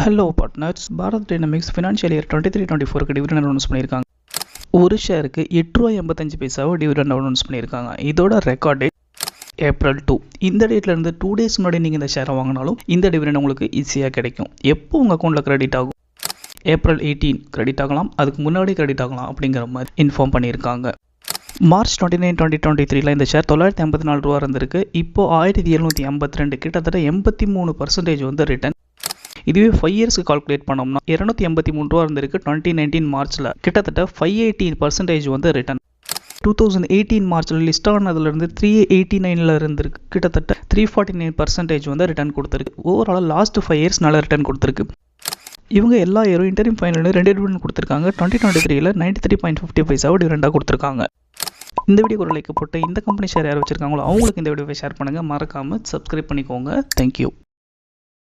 Hello partners, Bharat dynamics financial year 23-24க்கு dividend announce பண்ணியிருக்காங்க. ஒரு ஷேருக்கு ₹8.85 டிவிடெண்ட் அனௌன்ஸ் பண்ணியிருக்காங்க. இதோட ரெக்கார்ட் டேட் April 2. இந்த டேட்லேருந்து 2 days முன்னாடி நீங்கள் இந்த ஷேரை வாங்கினாலும் இந்த டிவிடெண்ட் உங்களுக்கு ஈஸியாக கிடைக்கும். எப்போ உங்கள் அக்கௌண்ட்டில் கிரெடிட் ஆகும்? April 18 கிரெடிட் ஆகலாம், அதுக்கு முன்னாடி கிரெடிட் ஆகலாம் அப்படிங்கிற மாதிரி இன்ஃபார்ம் பண்ணியிருக்காங்க. March 29, 2023 இந்த ஷேர் ₹954 இருந்திருக்கு. இப்போது 1752, கிட்டத்தட்ட 83% வந்து ரிட்டர்ன். இதுவே 5 இயர்ஸ்க்கு கால்குலேட் பண்ணோம்னா ₹283 இருந்திருக்கு 2019 மார்ச்சில், கிட்டத்தட்ட 580% வந்து ரிட்டர்ன். 2018 மார்ச்சில் லிஸ்ட் ஆனதுலேருந்து 389 இருந்திருக்கு, கிட்டத்தட்ட 349% வந்து ரிட்டர்ன் கொடுத்துருக்கு. ஓவரால் லாஸ்ட் 5 இயர்ஸ் நல்ல ரிட்டர்ன் கொடுத்துருக்கு. இவங்க எல்லா இயரும் இன்டரிம் ஃபைனலில் 2 டிவிடெண்ட் கொடுத்துருக்காங்க. 2023 93.50 டிவிடெண்டாக கொடுத்துருக்காங்க. இந்த வீடியோ ஒரு லைக் போட்டு இந்த கம்பெனி ஷேர் யார் வச்சிருக்காங்களோ அவங்களுக்கு இந்த வீடியோவை ஷேர் பண்ணுங்கள். மறக்காமல் சப்ஸ்கிரைப் பண்ணிக்கோங்க. தேங்க்யூ.